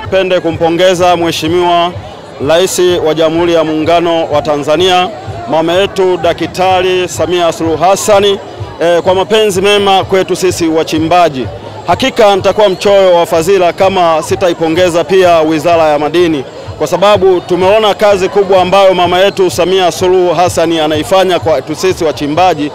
nipende kumpongeza Mheshimiwa Rais wa Jamhuri ya Muungano wa Tanzania, mama yetu Daktari Samia Suluhu Hassan kwa mapenzi mema kwetu sisi wachimbaji. Hakika nitakuwa mchoyo wa fadhila kama sitaipongeza pia Wizara ya Madini, kwa sababu tumeona kazi kubwa ambayo mama yetu Samia Suluhu Hassan anaifanya kwa sisi wachimbaji.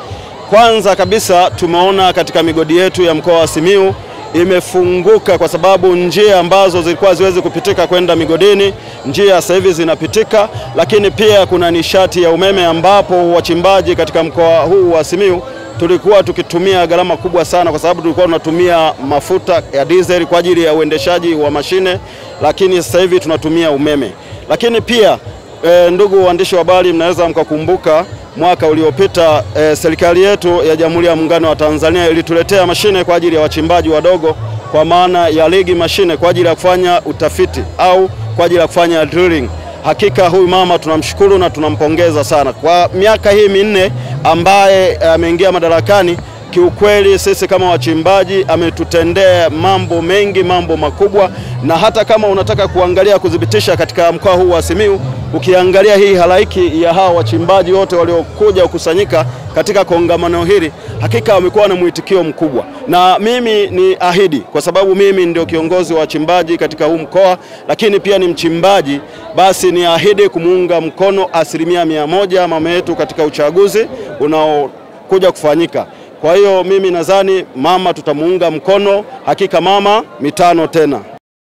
Kwanza kabisa tumeona katika migodi yetu ya mkoa wa Simiyu imefunguka, kwa sababu njia ambazo zilikuwa ziwezi kupitika kwenda migodini, njia sasa hivi zinapitika. Lakini pia kuna nishati ya umeme ambapo wachimbaji katika mkoa huu wa Simiyu tulikuwa tukitumia gharama kubwa sana, kwa sababu tulikuwa tunatumia mafuta ya diesel kwa ajili ya uendeshaji wa mashine, lakini sasa hivi tunatumia umeme. Lakini pia ndugu waandishi wa habari, mnaweza mkakumbuka mwaka uliopita serikali yetu ya Jamhuri ya Muungano wa Tanzania ilituletea mashine kwa ajili ya wachimbaji wadogo, kwa maana ya ligi mashine kwa ajili ya kufanya utafiti au kwa ajili ya kufanya drilling. Hakika huyu mama tunamshukuru na tunampongeza sana kwa miaka hii minne ambaye ameingia madarakani. Kiukweli sisi kama wachimbaji ametutendea mambo mengi, mambo makubwa, na hata kama unataka kuangalia kudhibitisha katika mkoa huu wa Simiyu, ukiangalia hii halaiki ya hawa wachimbaji wote waliokuja kukusanyika katika kongamano hili, hakika wamekuwa na mwitikio mkubwa. Na mimi ni ahidi, kwa sababu mimi ndio kiongozi wa wachimbaji katika huu mkoa, lakini pia ni mchimbaji, basi ni ahidi kumuunga mkono 100% mama yetu katika uchaguzi unaokuja kufanyika. Kwa hiyo mimi nadhani mama tutamuunga mkono, hakika mama mitano tena.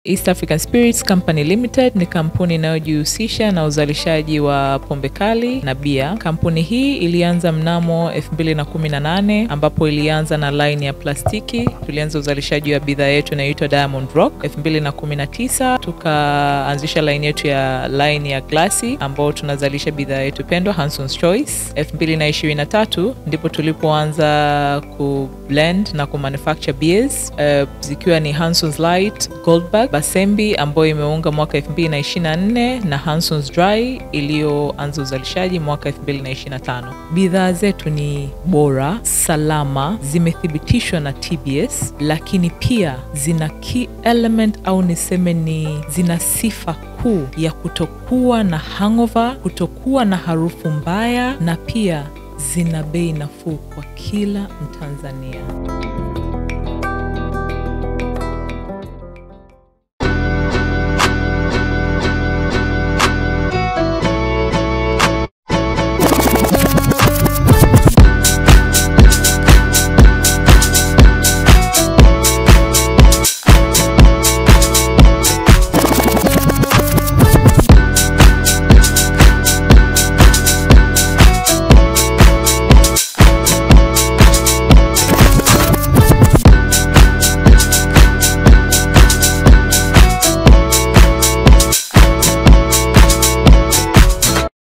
East African Spirits Company Limited ni kampuni inayojihusisha na uzalishaji wa pombe kali na bia. Kampuni hii ilianza mnamo 2018 ambapo ilianza na line ya plastiki. Tulianza uzalishaji wa bidhaa yetu inaitwa Diamond Rock. 2019 tukaanzisha line yetu ya line ya glasi ambao tunazalisha bidhaa yetu pendwa Hanson's Choice. 2023 ndipo tulipoanza ku blend na ku manufacture beers zikiwa ni Hanson's Light, Goldberg, Basembi ambayo imeunga mwaka 2024 na Hanson's Dry iliyoanza uzalishaji mwaka 2025. Bidhaa zetu ni bora, salama, zimethibitishwa na TBS, lakini pia zina key element au niseme ni zina sifa kuu ya kutokuwa na hangover, kutokuwa na harufu mbaya, na pia zina bei nafuu kwa kila Mtanzania.